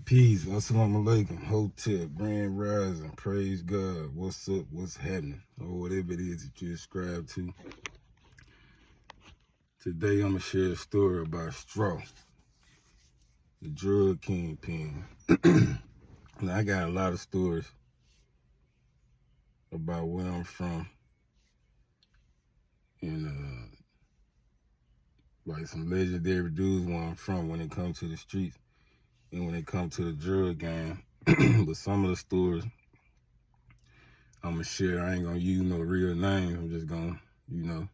Peace, assalamu alaikum, hotel, grand rising, praise God, what's up, what's happening, or whatever it is that you ascribe to. Today I'm going to share a story about Straw, the drug kingpin. Now, I got a lot of stories about where I'm from and like some legendary dudes where I'm from when it comes to the streets and when it comes to the drug game. But some of the stories I'm going to share, I ain't going to use no real names. I'm just going to,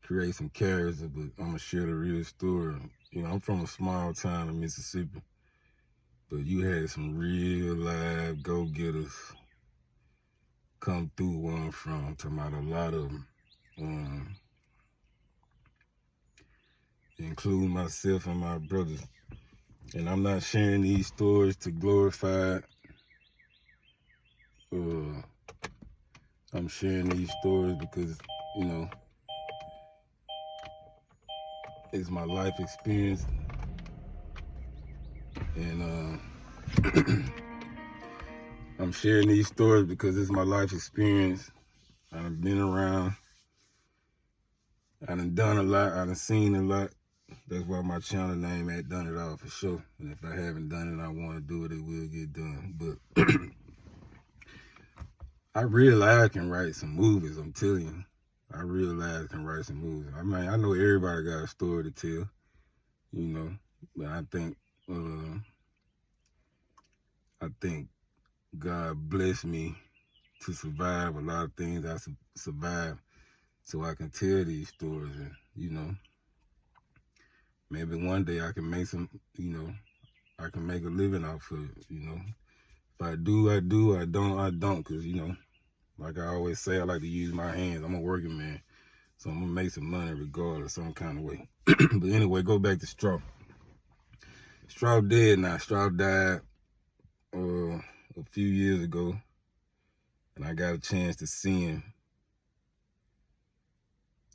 create some characters, but I'm going to share the real story. I'm from a small town in Mississippi, but you had some real live go-getters come through where I'm from. I'm talking about a lot of them, including myself and my brothers. And I'm not sharing these stories to glorify. I'm sharing these stories because, it's my life experience. And I'm sharing these stories because it's my life experience. I've been around. I done a lot. I done seen a lot. That's why my channel name ain't Done It All for sure. And if I haven't done it, I want to do it, it will get done. But I realize I can write some movies, I'm telling you. I realize I can write some movies. I mean, I know everybody got a story to tell, but I think God blessed me to survive a lot of things I survived so I can tell these stories. And, maybe one day I can make some, I can make a living off of it, If I do, I do. I don't. Because, like I always say, I like to use my hands. I'm a working man. So I'm going to make some money regardless, some kind of way. But anyway, go back to Straw. Straw dead now. Straw died a few years ago. And I got a chance to see him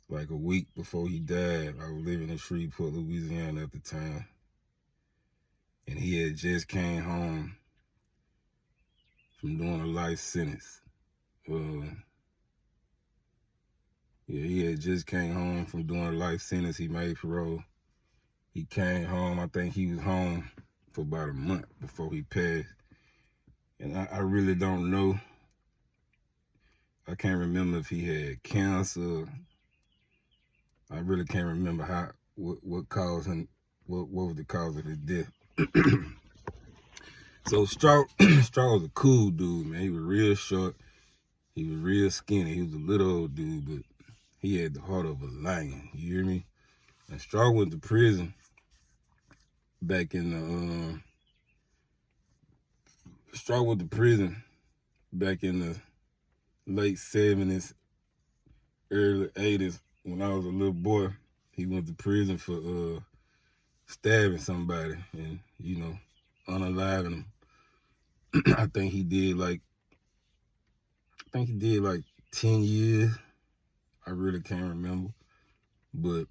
like a week before he died. I was living in Shreveport, Louisiana at the time. And he had just came home from doing a life sentence. He had just came home from doing a life sentence. He made parole. He came home. I think he was home for about a month before he passed. And I really don't know. I can't remember if he had cancer. I really can't remember what caused him, what was the cause of his death. So Straw was a cool dude, man. He was real short. He was real skinny. He was a little old dude, but he had the heart of a lion. You hear me? And Straw went to prison back in the late 70s, early 80s. When I was a little boy, he went to prison for stabbing somebody and, unaliving him. I think he did like 10 years. I really can't remember. But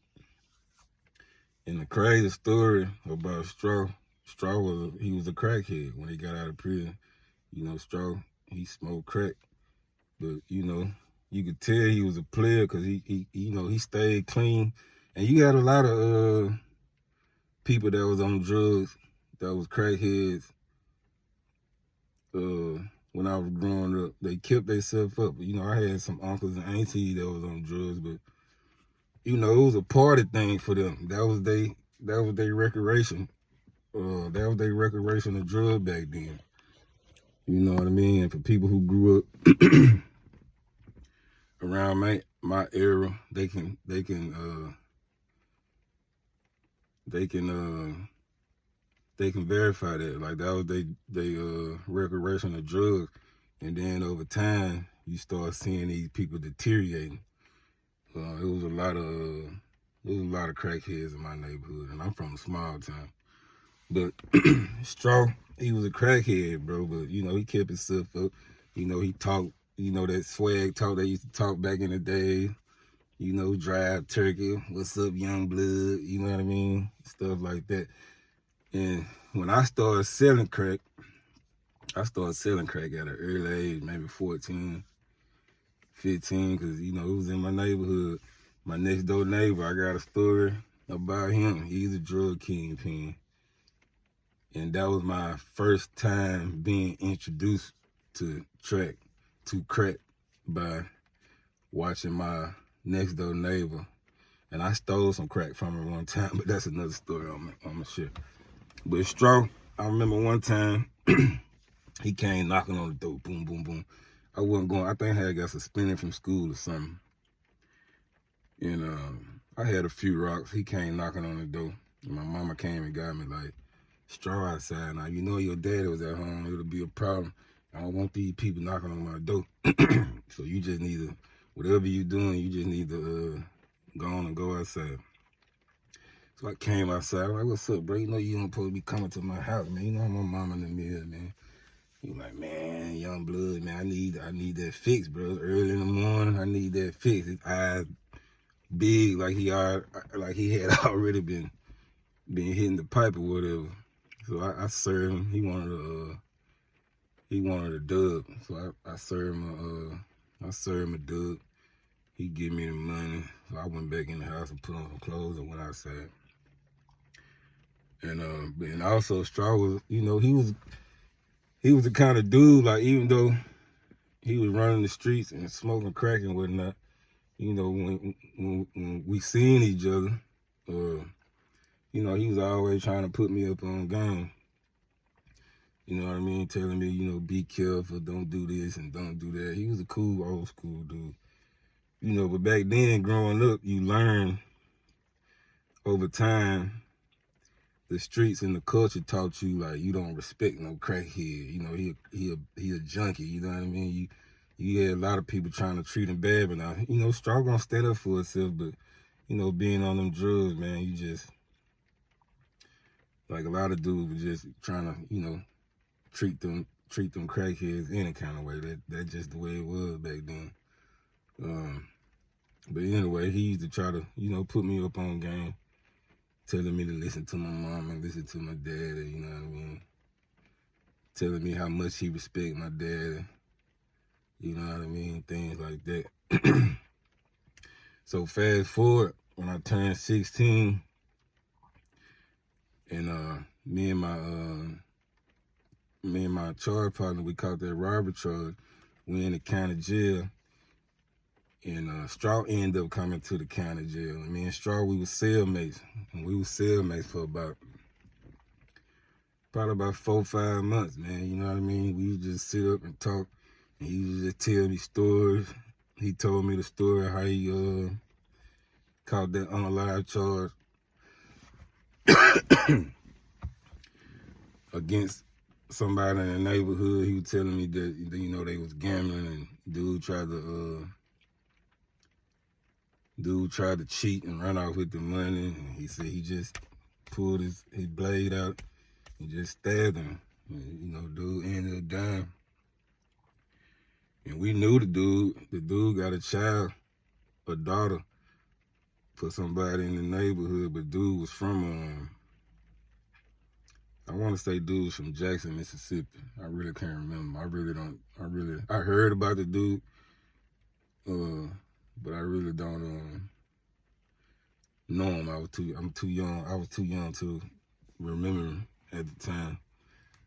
in the crazy story about Straw was a crackhead when he got out of prison. Straw, he smoked crack. But, you could tell he was a player because he stayed clean. And you got a lot of people that was on drugs, that was crackheads. When I was growing up, they kept themselves up. I had some uncles and aunties that was on drugs, but it was a party thing for them. That was their recreation. That was their recreational drug back then. You know what I mean? And for people who grew up around my era, they can verify that. Like that was they recreational drugs. And then over time, you start seeing these people deteriorating. It was a lot of crackheads in my neighborhood, and I'm from a small town. But Straw, he was a crackhead, bro. But he kept himself up. He talked. That swag talk they used to talk back in the day. Drive turkey. What's up, young blood? You know what I mean? Stuff like that. And when I started selling crack at an early age, maybe 14, 15, because, you know, it was in my neighborhood. My next door neighbor, I got a story about him. He's a drug kingpin. And that was my first time being introduced to crack by watching my next door neighbor. And I stole some crack from her one time, but that's another story I'm gonna share. But Straw, I remember one time he came knocking on the door, boom, boom, boom. I wasn't going, I think I had got suspended from school or something. And I had a few rocks. He came knocking on the door. And my mama came and got me like, Straw outside. Now, you know your daddy was at home. It'll be a problem. I don't want these people knocking on my door. So you just need to, whatever you're doing, you just need to go on and go outside. So I came outside. I'm like, what's up, bro? You know you don't supposed to be coming to my house, man. You know my mama in the mirror, man. He like, man, young blood, man, I need that fix, bro. It's early in the morning, I need that fix. His eyes big, like he had already been hitting the pipe or whatever. So I served him. He wanted a dub. So I served him a dub. He give me the money. So I went back in the house and put on some clothes and went outside. And also Straw was, you know, he was the kind of dude, like, even though he was running the streets and smoking crack and whatnot, you know, when we seen each other, you know, he was always trying to put me up on game. You know what I mean? Telling me, you know, be careful, don't do this and don't do that. He was a cool, old school dude. You know, but back then, growing up, you learn over time, the streets and the culture taught you, like, you don't respect no crackhead. You know, he a junkie, you know what I mean? You had a lot of people trying to treat him bad, but now, you know, Straw gonna stand up for himself, but, you know, being on them drugs, man, you just, like, a lot of dudes were just trying to, you know, treat them crackheads any kind of way. That's just the way it was back then. But anyway, he used to try to, you know, put me up on game, telling me to listen to my mom and listen to my daddy, you know what I mean? Telling me how much he respect my daddy, you know what I mean? Things like that. So fast forward, when I turned 16, and me and my charge partner, we caught that robbery charge. We in the county jail, and Straw ended up coming to the county jail. And me and Straw, we were cellmates, and we were cellmates for probably about 4 or 5 months, man. You know what I mean? We would just sit up and talk, and he would just tell me stories. He told me the story of how he caught that unalive charge against somebody in the neighborhood. He was telling me that, you know, they was gambling, and dude tried to cheat and run off with the money. And he said he just pulled his blade out and just stabbed him. And, you know, dude ended up dying. And we knew the dude. The dude got a daughter, for somebody in the neighborhood, but dude was from, I want to say dude was from Jackson, Mississippi. I really can't remember. I heard about the dude, but I really don't know him. I'm too young. I was too young to remember him at the time.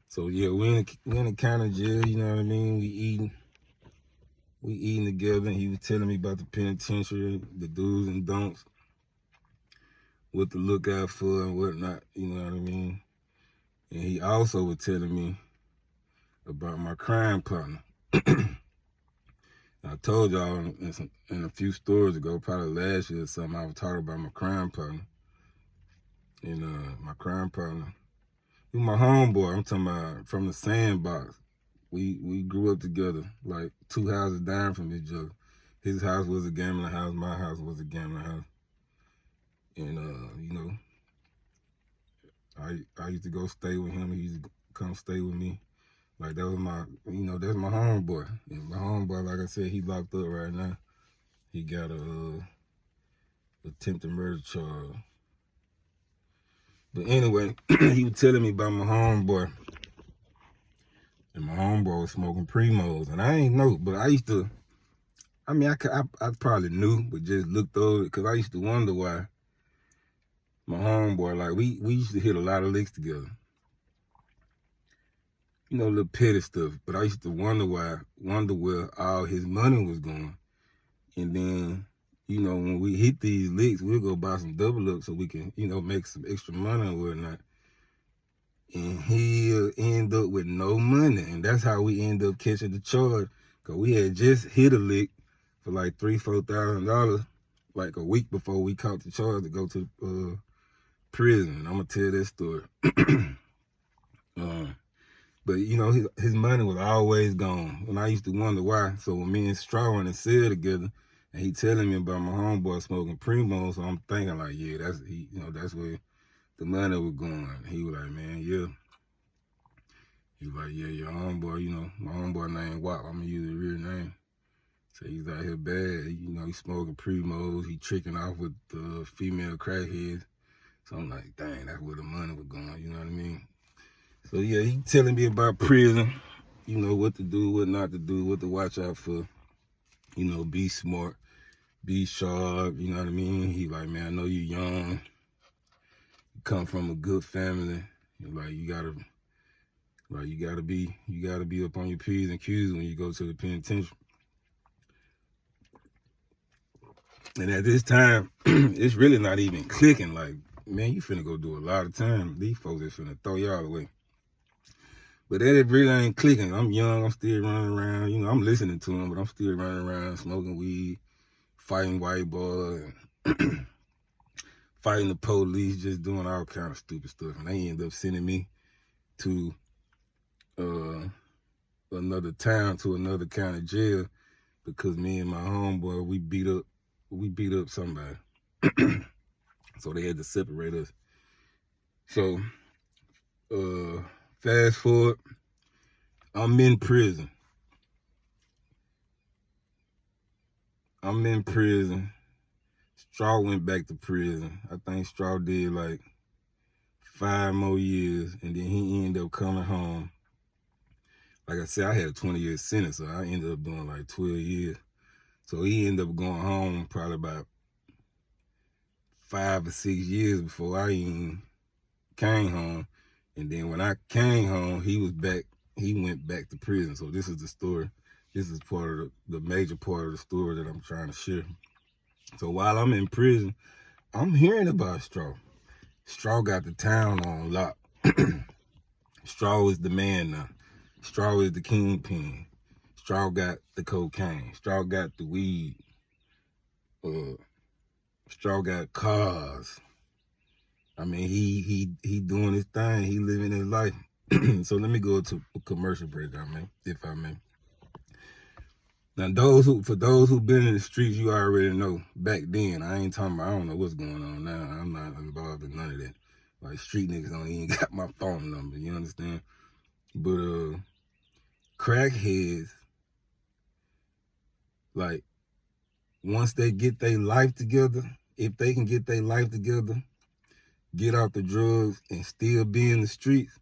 So yeah, we in the county jail, you know what I mean? We eating together, and he was telling me about the penitentiary, the do's and don'ts, what to look out for and whatnot, you know what I mean? And he also was telling me about my crime partner. I told y'all in a few stories ago, probably last year or something, I was talking about my crime partner. And my crime partner, he was my homeboy. I'm talking about from the sandbox. We grew up together, like 2 houses down from each other. His house was a gambling house, my house was a gambling house. And you know, I used to go stay with him. He used to come stay with me. Like, that was that's my homeboy. And my homeboy, like I said, he locked up right now. He got a attempted murder charge. But anyway, he was telling me about my homeboy. And my homeboy was smoking Primos. And I ain't know, but I used to, I probably knew, but just looked over it because I used to wonder why my homeboy, like, we used to hit a lot of licks together. You know, little petty stuff. But I used to wonder where all his money was going. And then, you know, when we hit these licks, we'll go buy some double up so we can, you know, make some extra money or whatnot. And he'll end up with no money. And that's how we end up catching the charge. Because we had just hit a lick for like $3,000-$4,000 like a week before we caught the charge to go to prison. I'm going to tell that story. But, you know, his money was always gone. And I used to wonder why. So when me and Straw were in the cell together, and he telling me about my homeboy smoking Primo, so I'm thinking like, yeah, that's where the money was going. He was like, man, yeah. He was like, yeah, your homeboy, you know, my homeboy named Wop. I'm going to use his real name. So he's out here bad. You know, he's smoking Primos. He tricking off with female crackheads. So I'm like, dang, that's where the money was going. You know what I mean? So yeah, he telling me about prison. You know, what to do, what not to do, what to watch out for. You know, be smart, be sharp. You know what I mean? He like, man, I know you young. You come from a good family. Like, you gotta be up on your P's and Q's when you go to the penitentiary. And at this time, it's really not even clicking. Like, man, you finna go do a lot of time. These folks is finna throw y'all away. But that it really ain't clicking. I'm young, I'm still running around. You know, I'm listening to them, but I'm still running around, smoking weed, fighting white boys, fighting the police, just doing all kind of stupid stuff. And they end up sending me to another town, to another county jail, because me and my homeboy, we beat up somebody. So they had to separate us. So fast forward, I'm in prison. Straw went back to prison. I think Straw did like 5 more years, and then he ended up coming home. Like I said, I had a 20-year sentence, so I ended up doing like 12 years. So he ended up going home probably about 5 or 6 years before I even came home. And then when I came home, he went back to prison. So this is the story. This is part of the major part of the story that I'm trying to share. So while I'm in prison, I'm hearing about Straw. Straw got the town on lock. Straw is the man now. Straw is the kingpin. Straw got the cocaine. Straw got the weed. Straw got cars. I mean, he doing his thing. He living his life. So let me go to a commercial break, if I may. Now, for those who've been in the streets, you already know. Back then, I don't know what's going on now. I'm not involved in none of that. Like, street niggas don't even got my phone number, you understand? But crackheads, like, once they get their life together, if they can get their life together, get off the drugs and still be in the streets,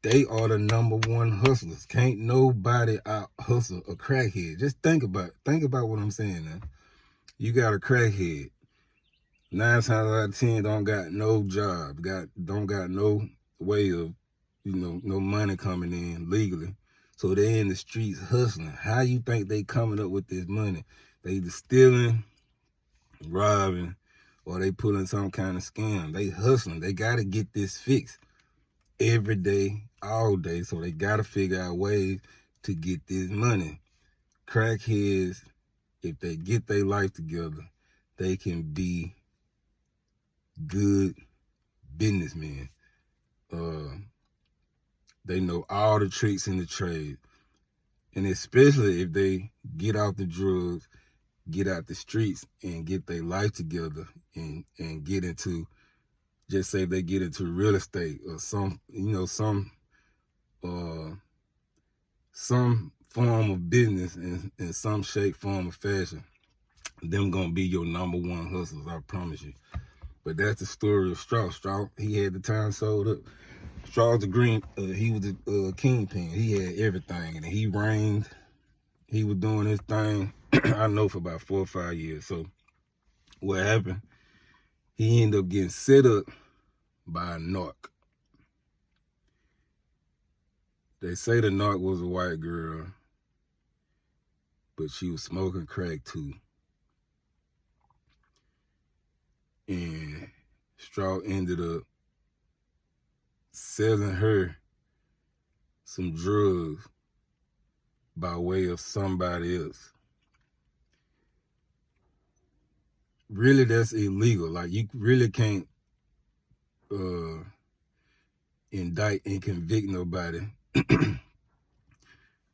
they are the #1 hustlers. Can't nobody out hustle a crackhead. Just think about what I'm saying now. You got a crackhead. 9 times out of 10 don't got no job, don't got no way of, no money coming in legally. So they in the streets hustling. How you think they coming up with this money? They either stealing, robbing, or they pulling some kind of scam. They hustling. They got to get this fixed every day, all day. So they got to figure out ways to get this money. Crackheads, if they get their life together, they can be good businessmen. They know all the tricks in the trade. And especially if they get off the drugs, get out the streets and get their life together and get into, just say they get into real estate or some form of business in some shape, form, or fashion, them gonna be your #1 hustlers, I promise you. But that's the story of Strauss. Strauss, he had the town sold up. Strauss the Green, he was a kingpin. He had everything, and he reigned. He was doing his thing, I know, for about 4 or 5 years. So what happened, he ended up getting set up by a narc. They say the narc was a white girl, but she was smoking crack too. And Strauss ended up selling her some drugs by way of somebody else. Really, that's illegal. Like, you really can't indict and convict nobody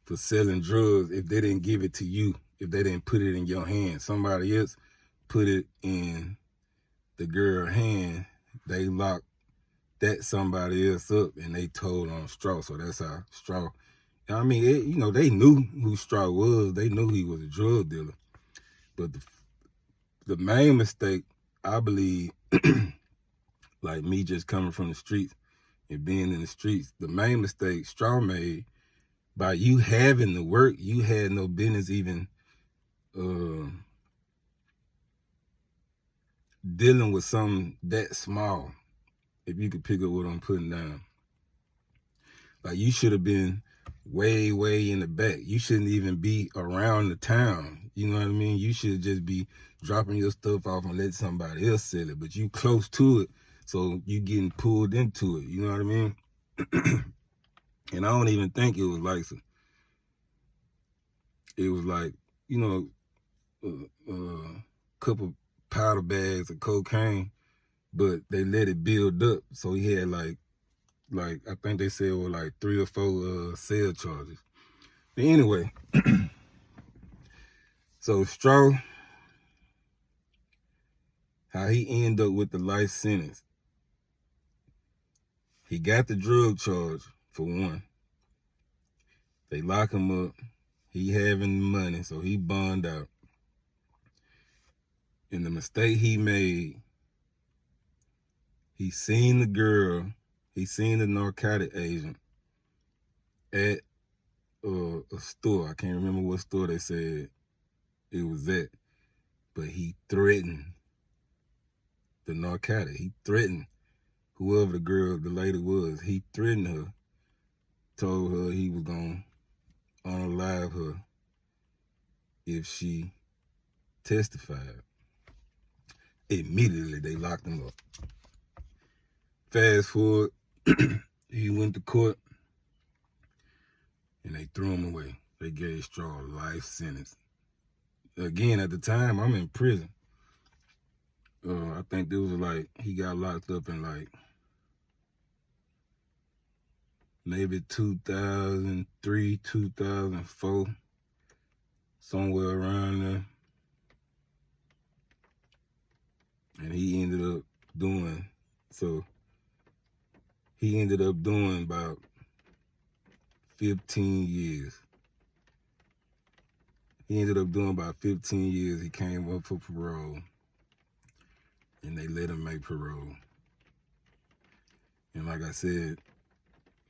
for selling drugs if they didn't give it to you, if they didn't put it in your hand. Somebody else put it in the girl's hand. They locked that somebody else up, and they told on Strauss. So that's how Strauss, I mean, you know, they knew who Strauss was. They knew he was a drug dealer. But the main mistake, I believe, like me just coming from the streets and being in the streets, the main mistake Strauss made, by you having the work, you had no business even dealing with something that small, if you could pick up what I'm putting down. Like, you should have been way, way in the back. You shouldn't even be around the town. You know what I mean? You should just be dropping your stuff off and let somebody else sell it. But you close to it, so you getting pulled into it. You know what I mean? And I don't even think it was like some, it was like, you know, a couple powder bags of cocaine, but they let it build up. So he had like I think they said were like 3 or 4 cell charges. But anyway, so Strauss, how he ended up with the life sentence. He got the drug charge for one. They lock him up. He having the money, so he bond out. And the mistake he made, he seen the girl, he seen the narcotic agent at a store. I can't remember what store they said it was at, but he threatened the narcotic. He threatened whoever the lady was. He threatened her, told her he was gonna unalive her if she testified. Immediately, they locked him up. Fast forward, he went to court, and they threw him away. They gave Strauss a life sentence. Again, at the time, I'm in prison. I think there was like, he got locked up in like maybe 2003, 2004, somewhere around there. And he ended up doing about 15 years. He ended up doing about 15 years. He came up for parole, and they let him make parole. And like I said,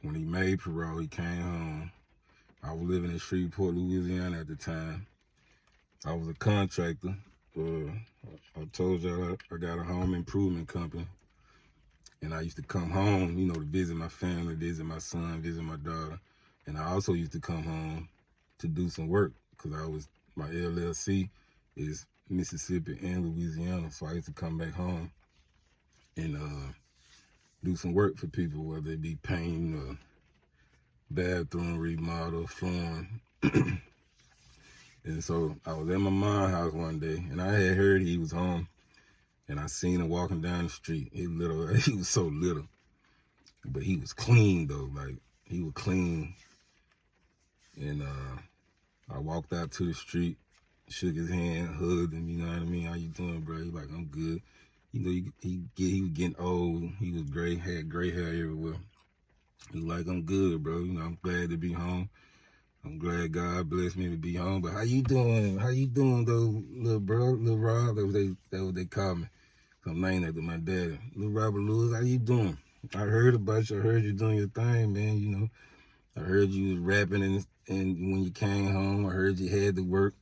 when he made parole, he came home. I was living in Shreveport, Louisiana at the time. I was a contractor. I told y'all I got a home improvement company. And I used to come home, you know, to visit my family, visit my son, visit my daughter. And I also used to come home to do some work, because my LLC is Mississippi and Louisiana. So I used to come back home and do some work for people, whether it be painting or bathroom remodel, flooring. And so I was at my mom's house one day, and I had heard he was home, and I seen him walking down the street. He was so little, but he was clean though. Like, he was clean. And I walked out to the street, shook his hand, hugged him. You know what I mean? How you doing, bro? He like, I'm good. You know, he was getting old. He was gray, had gray hair everywhere. He was like, I'm good, bro. You know, I'm glad to be home. I'm glad God blessed me to be home. But how you doing? How you doing, though, little bro, little Rob? That's what they call me. I'm named after my daddy. Little Robert Lewis, how you doing? I heard about you. I heard you doing your thing, man. You know, I heard you was rapping and when you came home, I heard you had to work.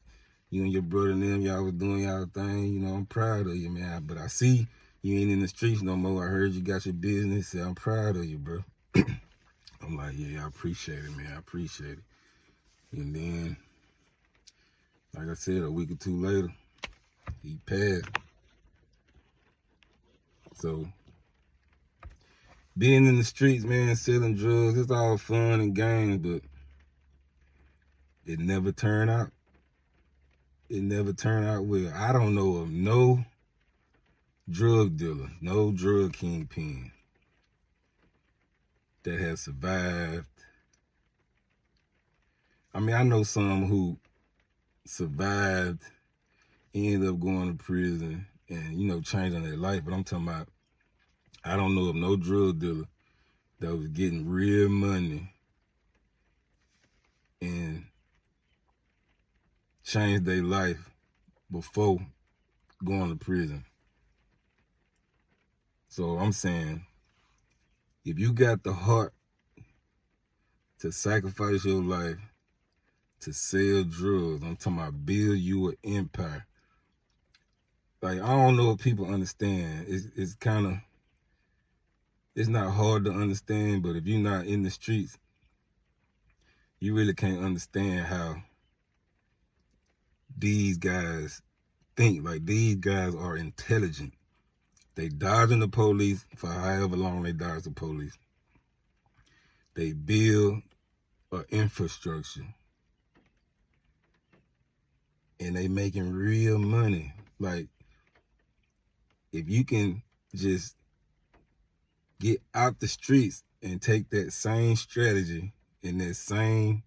You and your brother and them, y'all was doing y'all thing. You know, I'm proud of you, man. But I see you ain't in the streets no more. I heard you got your business. So I'm proud of you, bro. I'm like, yeah, I appreciate it, man. I appreciate it. And then, like I said, a week or two later, he passed. So, being in the streets, man, selling drugs, it's all fun and games, but it never turned out. It never turned out well. I don't know of no drug dealer, no drug kingpin that has survived. I mean, I know some who survived, ended up going to prison and, you know, changing their life, but I'm talking about, I don't know of no drug dealer that was getting real money and changed their life before going to prison. So I'm saying, if you got the heart to sacrifice your life to sell drugs, I'm talking about build you an empire. Like, I don't know if people understand. It's kind of, it's not hard to understand, but if you're not in the streets, you really can't understand how these guys think. Like, these guys are intelligent. They dodging the police for however long they dodge the police. They build an infrastructure. And they making real money. Like, if you can just get out the streets and take that same strategy and that same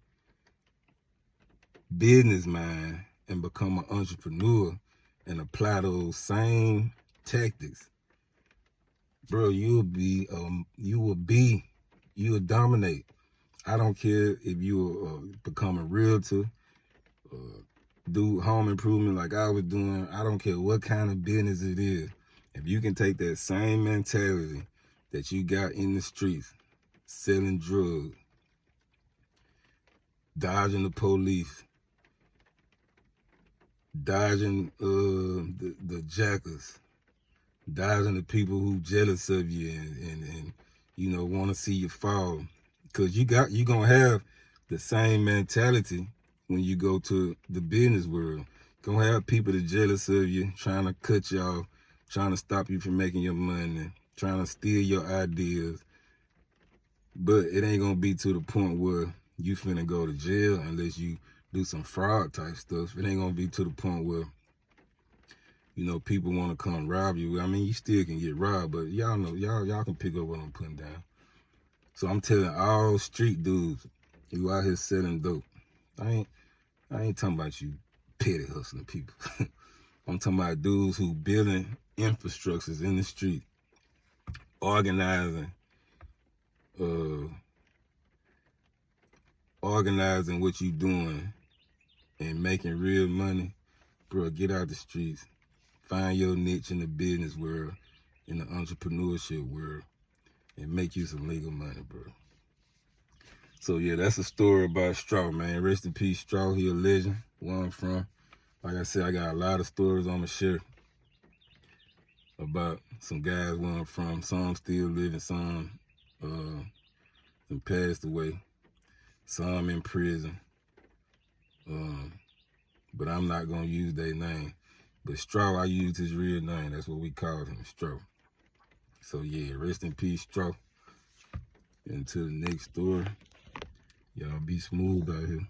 business mind and become an entrepreneur and apply those same tactics, bro, you'll dominate. I don't care if you become a realtor, do home improvement like I was doing. I don't care what kind of business it is. If you can take that same mentality that you got in the streets, selling drugs, dodging the police, dodging the jackers, dodging the people who jealous of you and you know, want to see you fall. Because you gonna have the same mentality when you go to the business world. Gonna have people that jealous of you, trying to cut you off, trying to stop you from making your money, trying to steal your ideas. But it ain't gonna be to the point where you finna go to jail unless you do some fraud type stuff. It ain't gonna be to the point where, you know, people want to come rob you. I mean, you still can get robbed, but y'all know, y'all can pick up what I'm putting down. So I'm telling all street dudes who out here selling dope, I ain't talking about you petty hustling people. I'm talking about dudes who building infrastructures in the street, organizing what you doing and making real money. Bro, get out the streets. Find your niche in the business world, in the entrepreneurship world, and make you some legal money, bro. So yeah, that's a story about Straw, man. Rest in peace, Straw. He a legend, where I'm from. Like I said, I got a lot of stories I'm gonna share about some guys where I'm from. Some still living, some passed away, some in prison. But I'm not gonna use their name. But Straw, I used his real name. That's what we called him, Straw. So yeah, rest in peace, Straw. Until the next story, y'all be smooth out here.